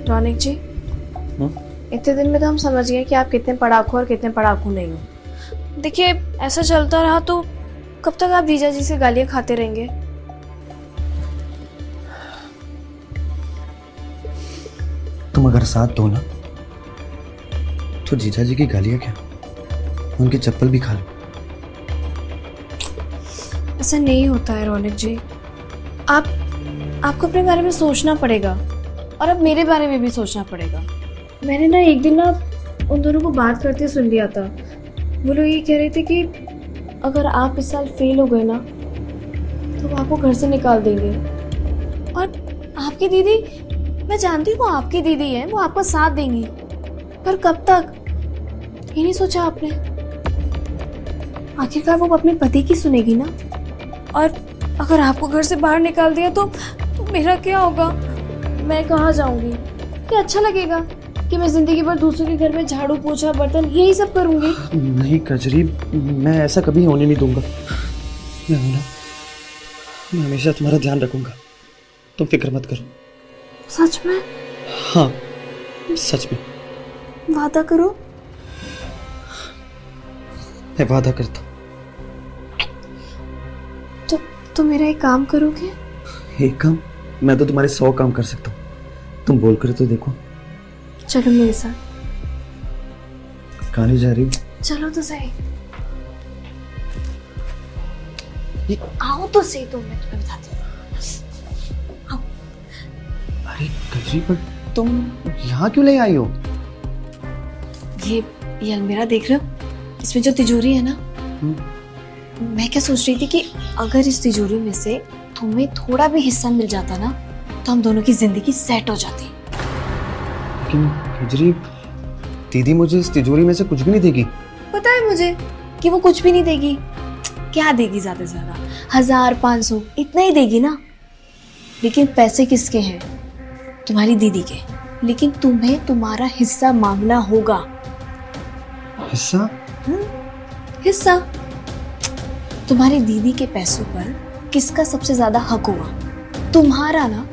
रौनक जी, इतने दिन में तो हम समझ गए कि आप कितने पढ़ाकू और कितने पढ़ाकू नहीं हो। देखिए, ऐसा चलता रहा तो कब तक आप जीजा जी से गालियां खाते रहेंगे? तुम अगर साथ दो ना तो जीजा जी की गालियां क्या, उनकी चप्पल भी खा लो। ऐसा नहीं होता है रौनक जी। आपको अपने बारे में सोचना पड़ेगा और अब मेरे बारे में भी सोचना पड़ेगा। मैंने ना एक दिन ना उन दोनों को बात करते सुन लिया था। वो लोग ये कह रहे थे कि अगर आप इस साल फेल हो गए ना तो वो आपको घर से निकाल देंगे। और आपकी दीदी, मैं जानती हूँ वो आपकी दीदी है, वो आपका साथ देंगी, पर कब तक? ये नहीं सोचा आपने? आखिरकार वो अपने पति की सुनेगी ना। और अगर आपको घर से बाहर निकाल दिया तो मेरा क्या होगा? मैं कहाँ जाऊंगी? क्या अच्छा लगेगा कि मैं जिंदगी भर दूसरों के घर में झाड़ू पोछा बर्तन यही सब करूंगी? नहीं कजरी, मैं ऐसा कभी होने नहीं दूंगा। मैं हमेशा तुम्हारा ध्यान रखूंगा, तुम फिक्र मत करो। सच में? हाँ, सच में। वादा करो। मैं वादा करता हूँ। तो मेरा एक काम करोगे? एक काम? मैं तो तुम्हारे 100 काम कर सकता हूँ, तुम बोल कर तो देखो। चलो मेरे साथ। कहाँ जा रही? चलो तो सही। आओ तो सही, तो मैं तुम्हें बताती हूँ। आओ। अरे कजरी, पर तुम यहाँ क्यों ले आई हो? ये अलमीरा देख रहे हो? इसमें जो तिजोरी है ना, मैं क्या सोच रही थी कि अगर इस तिजोरी में से तुम्हें थोड़ा भी हिस्सा मिल जाता ना तो हम दोनों की जिंदगी सेट हो जाती। लेकिन कजरी, दीदी मुझे इस तिजोरी में से कुछ भी नहीं देगी। पता है मुझे कि वो कुछ भी नहीं देगी। क्या देगी? ज्यादा से ज्यादा 1000-500 इतना ही देगी ना। लेकिन पैसे किसके हैं? तुम्हारी दीदी के। लेकिन तुम्हें तुम्हारा हिस्सा मांगना होगा। हिस्सा? हिस्सा। तुम्हारी दीदी के पैसों पर किसका सबसे ज्यादा हक होगा? तुम्हारा ना।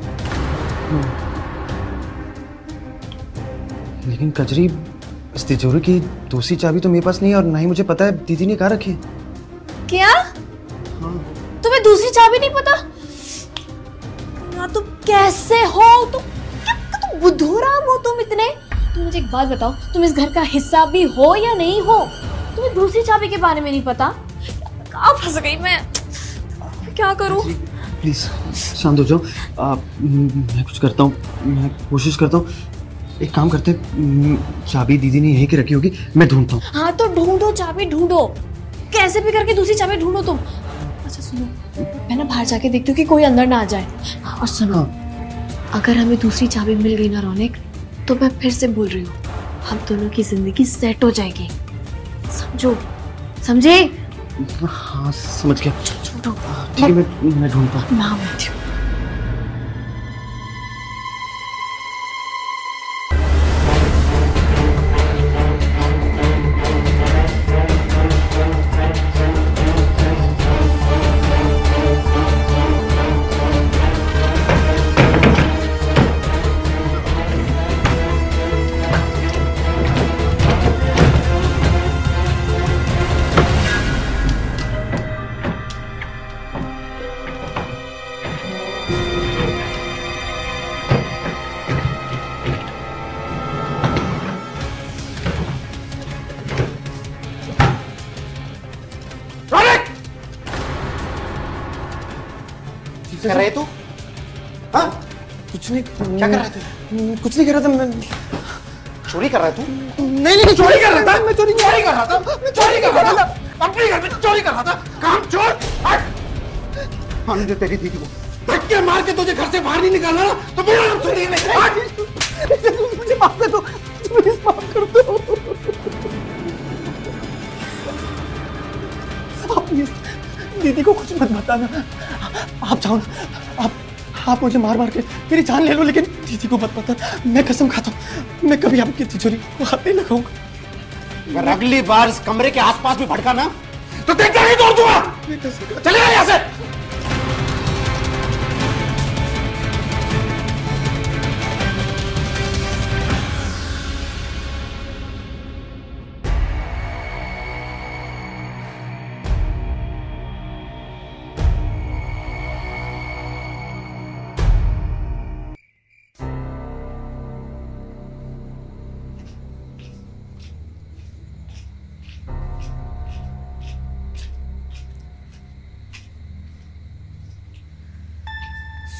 लेकिन कजरी, इस तिजोरी की दूसरी चाबी तो मेरे पास नहीं है और ना ही मुझे पता है दीदी ने कहाँ रखी है। क्या? हाँ। तुम्हें दूसरी चाबी नहीं पता? ना तुम कैसे हो? तुम बुद्धूराम हो तुम इतने। तुम मुझे एक बात बताओ, तुम इस घर का हिस्सा भी हो या नहीं हो? तुम्हें दूसरी चाबी के बारे में नहीं पता? कहाँ फंस गई मैं? क्या करूं? प्लीज शांत हो जाओ। मैं कुछ करता हूँ, मैं कोशिश करता हूँ। एक काम करते हैं, चाबी दीदी ने यहीं की रखी होगी, मैं ढूंढता हूँ। हाँ तो ढूंढो, चाबी ढूंढो, कैसे भी करके दूसरी चाबी ढूंढो तुम। अच्छा सुनो, मैं ना बाहर जाके देखती हूँ कि कोई अंदर ना आ जाए। और सुनो, अगर हमें दूसरी चाबी मिल गई ना रौनक, तो मैं फिर से बोल रही हूँ, हम दोनों की जिंदगी सेट हो जाएगी। समझो? समझे? हाँ समझ गया। छोड़ो। ठीक है, मैं ढूंढता हूँ। ना मत। कर रहे तू? हाँ? कुछ नहीं। क्या कर रहा है तू? कुछ नहीं कर रहा था मैं। चोरी कर रहा है तू? नहीं चोरी कर रहा था? मैं चोरी कर रहा था। मैं चोरी कर रहा था। अपने घर में चोरी कर रहा था। काम चोर। हट। आने दे तेरी दीदी को। धक्के मार के तुझे घर से बाहर नहीं निकालना ना तो मेरा नाम सुनिए नहीं। मुझे माफ कर दो, प्लीज माफ कर दो। दीदी को कुछ मत बताना। आप जाओ ना, आप मुझे मार मार के मेरी जान ले लो, लेकिन दीदी को मत बताना। मैं कसम खाता हूँ, मैं कभी आपकी तिजोरी को हाथ नहीं लगाऊंगा। अगर अगली बार इस कमरे के आसपास भी भड़का ना तो देखकर ही तोड़ दूंगा। चले जाओ यहाँ से।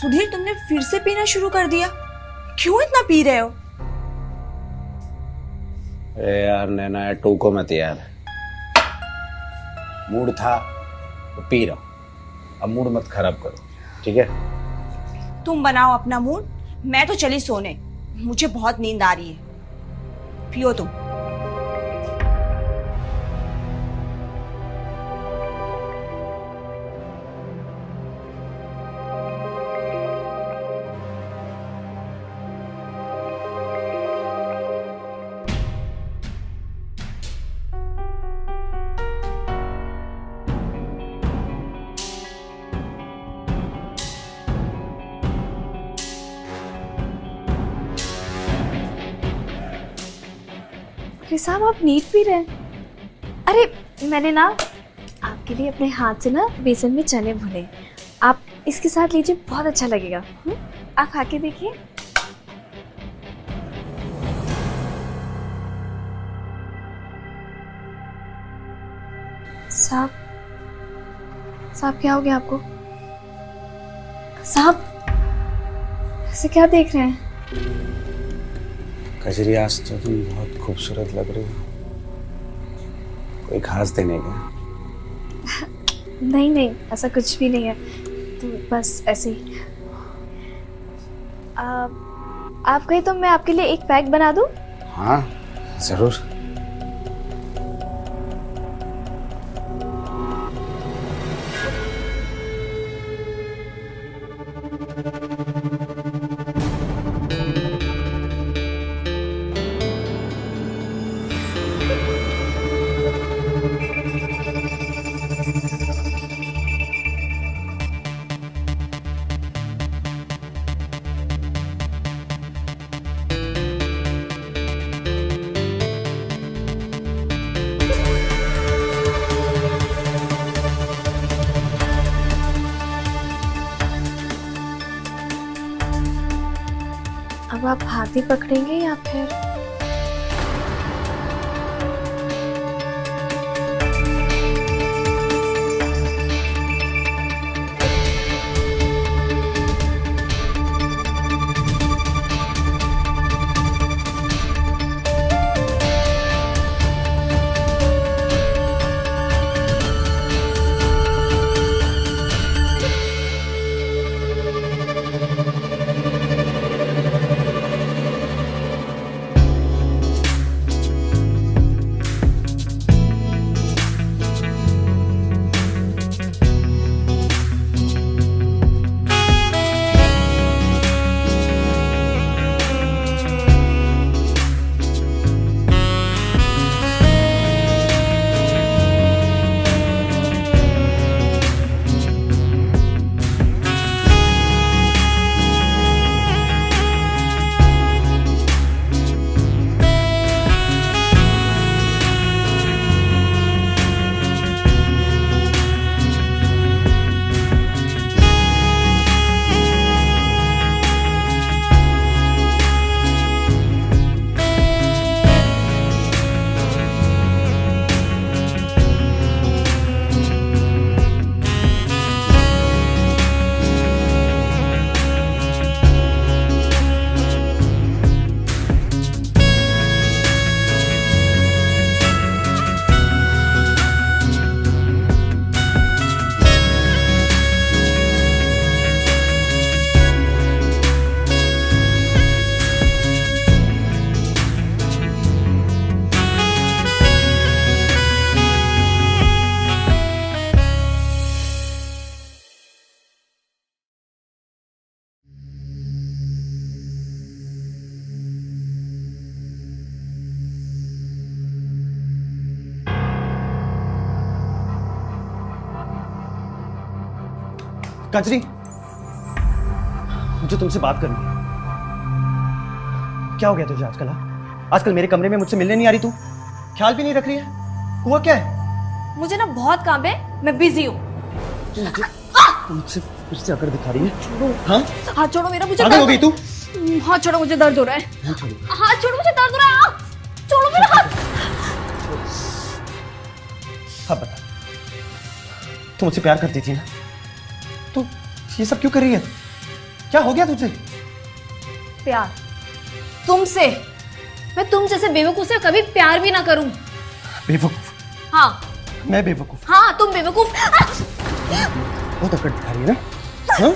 सुधीर, तुमने फिर से पीना शुरू कर दिया? क्यों इतना पी रहे हो? अरे यार नैना यार, टोको मत यार। मूड था तो पी रहा हूं, अब मूड मत खराब करो, ठीक है? तुम बनाओ अपना मूड, मैं तो चली सोने, मुझे बहुत नींद आ रही है। पियो तुम। अरे साहब, आप नीट पी रहे हैं? अरे मैंने ना आपके लिए अपने हाथ से ना बेसन में चने भुने, आप इसके साथ लीजिए, बहुत अच्छा लगेगा। आप खा के देखिए। साहब, साहब क्या हो गया आपको? साहब ऐसे क्या देख रहे हैं? कजरी, आज तो तुम बहुत खूबसूरत लग रही हो। कोई खास दिन है क्या? नहीं नहीं, ऐसा कुछ भी नहीं है, तो बस ऐसे ही। आप कहें तो मैं आपके लिए एक पैक बना दूं? हाँ जरूर। अब आप हाथ ही पकड़ेंगे या फिर? कजरी, मुझे तुमसे बात करनी है। क्या हो गया तुझे आजकल? आजकल मेरे कमरे में मुझसे मिलने नहीं आ रही तू? ख्याल भी नहीं रख रही है? हुआ क्या है? मुझे ना बहुत काम है, मैं बिजी हूँ। मुझसे फिर से अकड़ दिखा रही है? हाँ? हाथ छोड़ो मेरा, मुझे पागल हो गई तू? हाथ छोड़ो, मुझे दर्द हो रहा है। हाथ छोड़ो, मुझे दर्द हो रहा है। छोड़ो मेरा हाथ। हाँ बता, तू मुझसे प्यार करती थी ना? तो ये सब क्यों कर रही है? क्या हो गया तुझे? प्यार तुमसे। मैं तुम जैसे बेवकूफ से कभी प्यार भी ना करूं। बेवकूफ? हाँ मैं बेवकूफ? हाँ तुम बेवकूफ। बहुत अकड़ दिखा रही है ना? हाँ?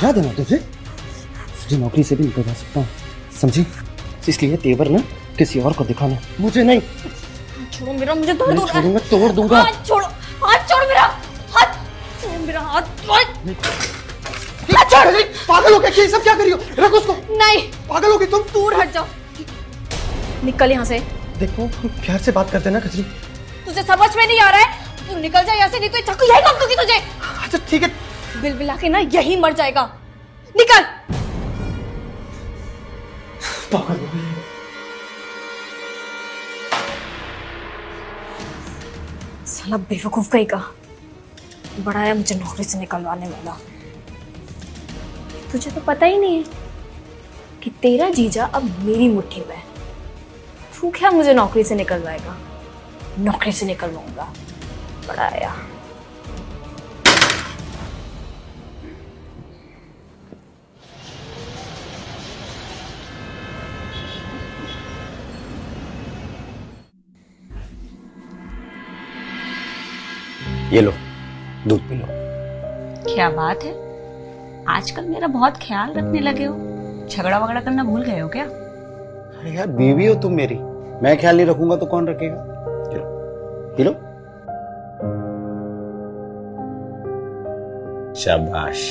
क्या देना तुझे नौकरी से भी निकल जा सकता हूँ, समझी? इसलिए तेवर ना किसी और को दिखाना, मुझे नहीं। छोड़ो मेरा, मुझे तोड़ दूंगा। छोड़ूंगा, तोड़ दूंगा। हाथ छोड़ो, हाथ छोड़ मेरा, हाथ छोड़ मेरा, हाथ छोड़। पागल हो गया क्या? सब क्या करी हो? रख उसको। नहीं, पागल हो गई तुम? दूर हट जाओ, निकल यहाँ से। देखो प्यार से बात करते ना कचरी। तुझे समझ में नहीं आ रहा है? तू निकल जा यहाँ से, नहीं तो चाकू यही काम दूंगी तुझे। अच्छा ठीक है। बिलबिला के ना यही मर जाएगा। निकल। पागल हो गई। साला बेवकूफ कहीं का बड़ा है मुझे नौकरी से निकलवाने वाला। तुझे तो पता ही नहीं है कि तेरा जीजा अब मेरी मुट्ठी में है। तू क्या मुझे नौकरी से निकलवाएगा? नौकरी से निकलवाऊंगा, बड़ा आया। ये लो, दूध पी लो। क्या बात है, आजकल मेरा बहुत ख्याल रखने लगे हो। झगड़ा वगड़ा करना भूल गए हो क्या? अरे यार बीवी हो तुम मेरी, मैं ख्याल नहीं रखूंगा तो कौन रखेगा? चलो पी लो। शाबाश।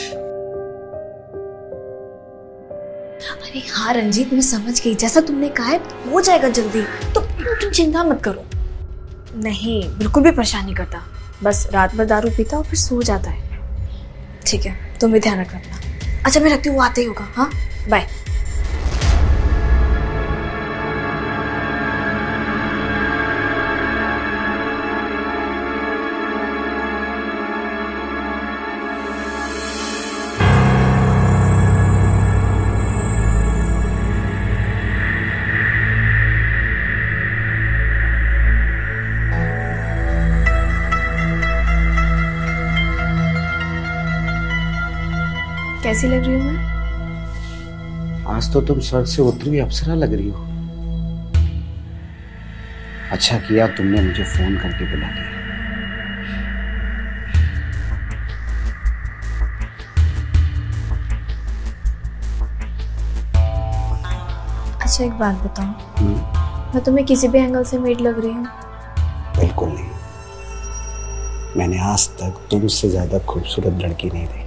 अरे हाँ रंजीत, मैं समझ गई, जैसा तुमने कहा है हो जाएगा जल्दी, तो तुम चिंता मत करो। नहीं, बिल्कुल भी परेशान नहीं करता, बस रात भर दारू पीता और फिर सो जाता है। ठीक है, तुम भी ध्यान रखना अपना। अच्छा मैं रखती हूँ, वो आते ही होगा। हाँ बाय। कैसी लग रही हूँ मैं? आज तो तुम स्वर्ग से उतरी हुई अप्सरा लग रही हो। अच्छा किया तुमने मुझे फोन करके बुला लिया। अच्छा एक बात बताओ, मैं तुम्हें किसी भी एंगल से मेड लग रही हूँ? बिल्कुल नहीं, मैंने आज तक तुमसे ज्यादा खूबसूरत लड़की नहीं देखी।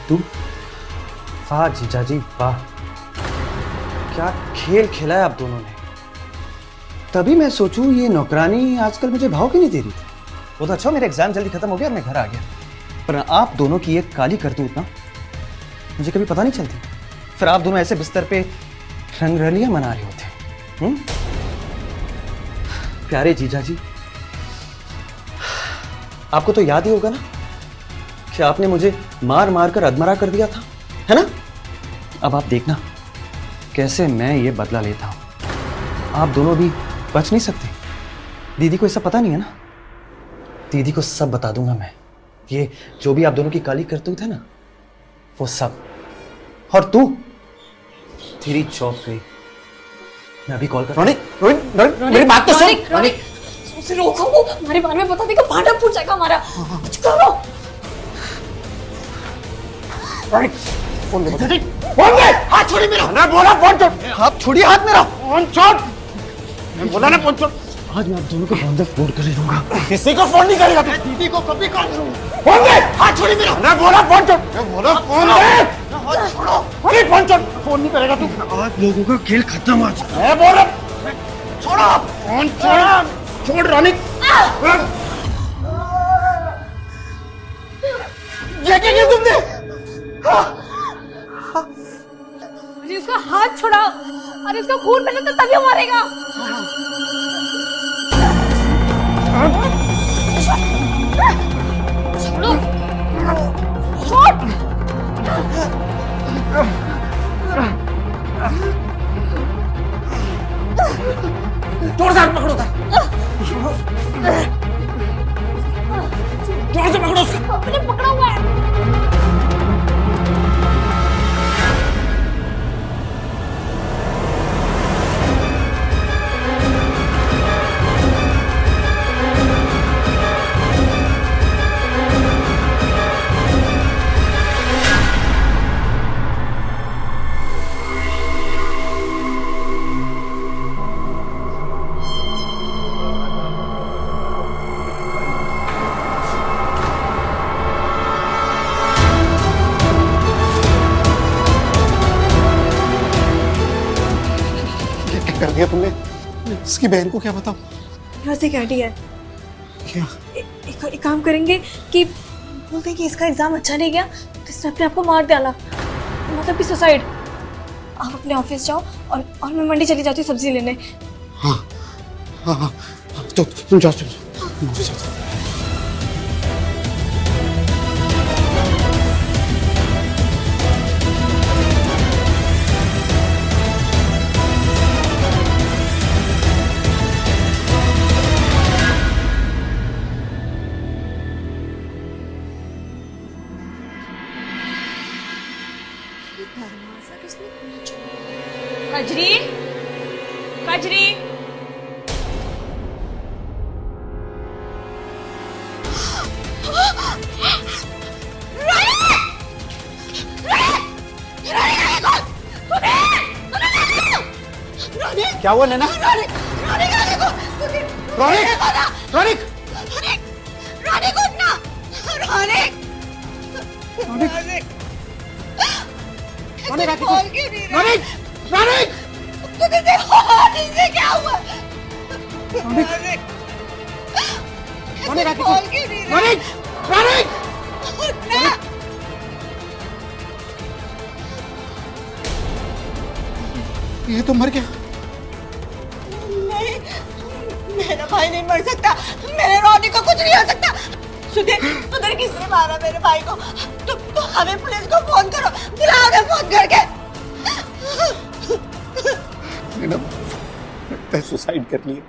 तुम? वाह जीजा जी वाह, क्या खेल खेला है आप दोनों ने। तभी मैं सोचूं ये नौकरानी आजकल मुझे भाव क्यों नहीं दे रही थी। वो तो अच्छा मेरा एग्जाम जल्दी खत्म हो गया, मैं घर आ गया, पर आप दोनों की एक काली करतूत ना मुझे कभी पता नहीं चलती। फिर आप दोनों ऐसे बिस्तर पे रंगरलियां मना रहे होते। प्यारे जीजा जी, आपको तो याद ही होगा ना कि आपने मुझे मार मार कर अधमरा कर दिया था, है ना? अब आप देखना कैसे मैं ये बदला लेता हूं। आप दोनों भी बच नहीं सकते। दीदी को इसका पता नहीं है ना? दीदी को सब बता दूंगा मैं। ये जो भी आप दोनों की काली करतूत है ना, वो सब। और तू, तेरी जॉब गई। मैं अभी कॉल कर। रोनिक, मेरी बात तो सुन। रोनिक, उसे रोको, वो हमारे बारे में बता देगा, भांडा फूट जाएगा हमारा। कुछ करो। रोनिक, फोन दे। फोन दे। हाथ छोड़ी मेरा। मैं बोला फोन छोड़। हाथ छोड़िए, हाथ मेरा। फोन छोड़। मैं बोला ना फोन छोड़। आज मैं आप दोनों को फोन कर ही दूंगा। किसी को फोन नहीं करेगा। दीदी को कभी कॉल करूंगा। फोन दे। हाथ छोड़ी मेरा। मैं बोला फोन छोड़। मैं बोला फोन दे। हाथ छोड़ो। अरे फोन छोड़। फोन नहीं करेगा तू। आज लोगों का खेल खत्म आज। मैं बोला छोड़ो। फोन छोड़। छोड़ रोनिक। ये क्या किया तुमने? अरे उसका हाथ छोड़ा। अरे उसका खून बहे तो तभी वो मरेगा। छोड़ो। जोर से पकड़ो था, जोर से पकड़ो उसका। मैंने पकड़ा हुआ है। कर दिया तुमने? इसकी बहन को क्या बताऊं? बस एक आइडिया है। क्या? एक काम करेंगे कि बोलते हैं कि इसका एग्जाम अच्छा नहीं गया तो इसने अपने आप को मार डाला, मतलब कि सुसाइड। आप अपने ऑफिस जाओ और मैं मंडी चली जाती हूँ सब्जी लेने। हाँ हाँ हाँ, तो तुम जाओ, मुझे जाओ। कजरी, कजरी, क्या हुआ नैना? रोनिक, रोनिक, रोनिक उठना, रोनिक, रोनिक, रोनिक, रोनिक, तुझे क्या हुआ? रोनिक, रोनिक, रोनिक, ये तो मर गया। नहीं, मेरा भाई नहीं मर सकता, मेरे रोनिक को कुछ नहीं हो सकता। सुधीर किसने मारा मेरे भाई को? तुम हमें पुलिस को फोन करो, बुलाओ ना फोन करके। लगता है सुसाइड कर लिया।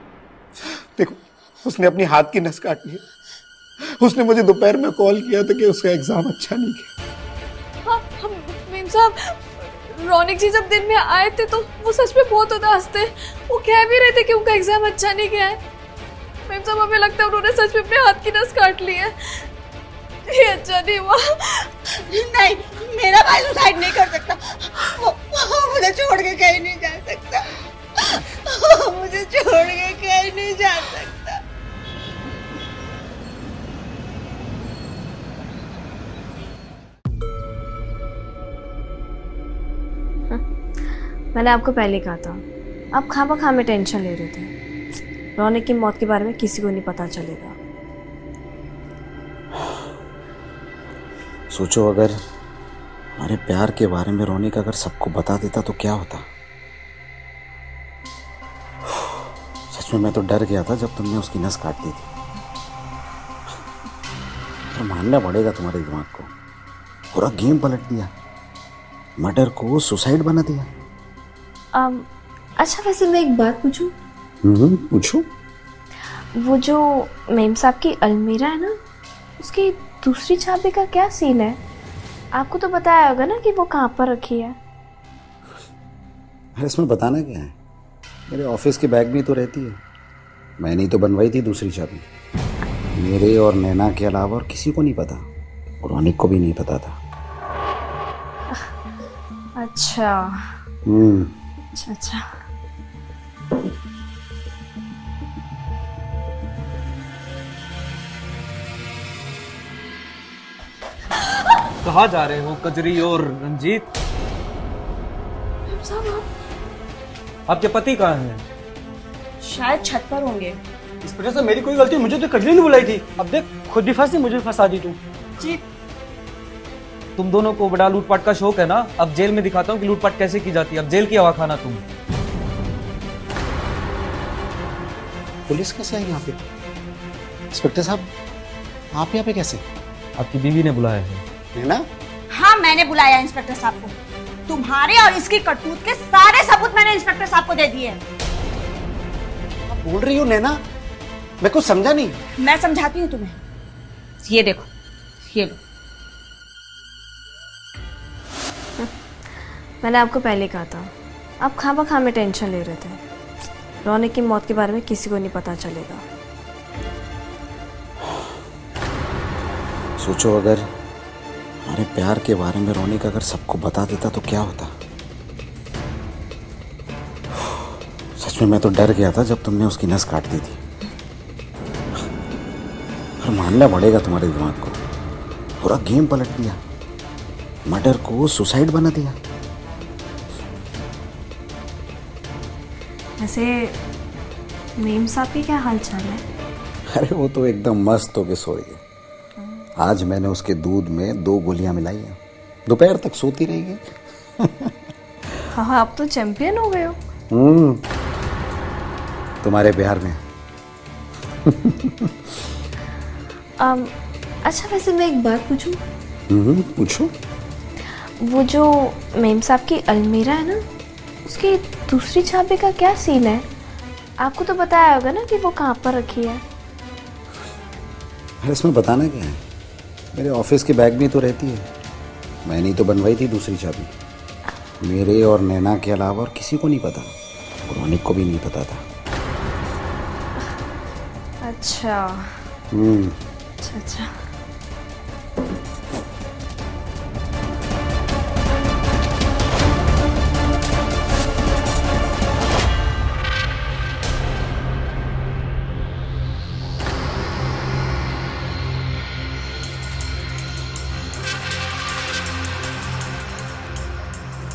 देखो, उसने अपनी हाथ की नस काट ली। उसने मुझे दोपहर में कॉल किया था कि उसका एग्जाम अच्छा नहीं गया। हाँ, मेम साहब, रौनक जी जब दिन में आए थे तो वो सच में बहुत उदास थे। वो कह भी रहे थे कि उनका एग्जाम अच्छा नहीं गया है। मेम साहब, हमें लगता है उन्होंने सच में अपने हाथ की नस काट ली है। ये अच्छा नहीं हुआ। नहीं, मेरा भाई सुसाइड नहीं कर सकता। वो मुझे छोड़ के कहीं नहीं जा सकता। मुझे छोड़ के कहीं नहीं जा सकता। मैंने आपको पहले कहा था, आप खामखा में टेंशन ले रहे थे। रौनक की मौत के बारे में किसी को नहीं पता चलेगा। सोचो अगर हमारे प्यार के बारे में रौनक अगर सबको बता देता तो क्या होता। सच में मैं तो डर गया था जब तुमने उसकी नस काट दी थी। तो मानना पड़ेगा तुम्हारे दिमाग को, पूरा गेम पलट दिया, मर्डर को सुसाइड बना दिया। अच्छा, वैसे मैं एक बात पूछूं? पूछो। वो जो मेम साहब की अलमीरा है ना, उसकी दूसरी चाबी का क्या सीन है? आपको तो बताया होगा ना कि वो कहाँ पर रखी है। इसमें बताना क्या है, मेरे ऑफिस के बैग में तो रहती है। मैंने ही तो बनवाई थी दूसरी चाबी। मेरे और नैना के अलावा और किसी को नहीं पता, और रौनक को भी नहीं पता था। अच्छा अच्छा अच्छा। कहाँ जा रहे हो कजरी और रंजीत? आपके पति कहाँ हैं? शायद छत पर होंगे। इस वजह से मेरी कोई गलती, मुझे तो कजरी नहीं बुलाई थी। अब देख, खुद भी फंसी, मुझे फंसा दी तू। जी, तुम दोनों को बड़ा लूटपाट का शौक है ना। अब जेल में दिखाता हूँ कि लूटपाट कैसे की जाती है। अब जेल की हवा खाना तुम। पुलिस कैसे आई यहाँ पे? इंस्पेक्टर साहब, आप यहाँ पे कैसे? आपकी बीवी ने बुलाया है। नैना, हाँ, मैंने बुलाया इंस्पेक्टर साहब को। तुम्हारे और इसकी करतूत के सारे सबूत मैंने इंस्पेक्टर साहब को दे दिए। बोल रही हो नैना? मैं कुछ समझा नहीं। मैं समझाती हूँ तुम्हें। ये देखो, ये लो। मैंने आपको पहले कहा था, आप खामखा में टेंशन ले रहे थे। रौनक की मौत के बारे में किसी को नहीं पता चलेगा। सोचो अगर हमारे प्यार के बारे में रौनक अगर सबको बता देता तो क्या होता। सच में मैं तो डर गया था जब तुमने उसकी नस काट दी थी। पर मानना पड़ेगा तुम्हारे दिमाग को, पूरा गेम पलट दिया, मर्डर को सुसाइड बना दिया। वैसे मेम साहब की क्या हाल चाल है? अरे वो तो एकदम मस्त होके सो रही है। आज मैंने उसके दूध में 2 गोलियां मिलाई हैं, दोपहर तक सोती रहेगी। हाँ, आप तो चैंपियन हो गए हो। तुम्हारे प्यार में। अच्छा, वैसे मैं एक बात पूछूं? पूछो। वो जो मेम साहब की अलमीरा है ना, उसकी दूसरी चाबी का क्या सीन है? आपको तो बताया होगा ना कि वो कहाँ पर रखी है। अरे इसमें बताना क्या है, मेरे ऑफिस के बैग में तो रहती है। मैंने ही तो बनवाई थी दूसरी चाबी। मेरे और नैना के अलावा और किसी को नहीं पता, रौनक को भी नहीं पता था। अच्छा। अच्छा।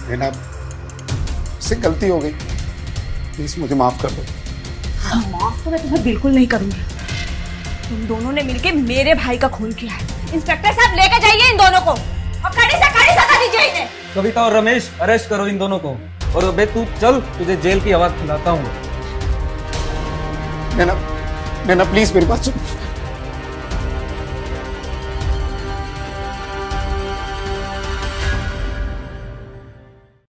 नैना, से गलती हो गई, प्लीज मुझे माफ कर दो। माफ तो मैं तुम्हें बिल्कुल नहीं करूंगी। तुम दोनों ने मिलके मेरे भाई का खून किया है। इंस्पेक्टर साहब, लेके जाइए इन दोनों को और कड़ी से सजा दीजिए इन्हें। कविता और रमेश, अरेस्ट करो इन दोनों को। और बे तू चल, तुझे जेल की हवा खिलाता हूँ। नैना, नैना प्लीज मेरी बात सुन।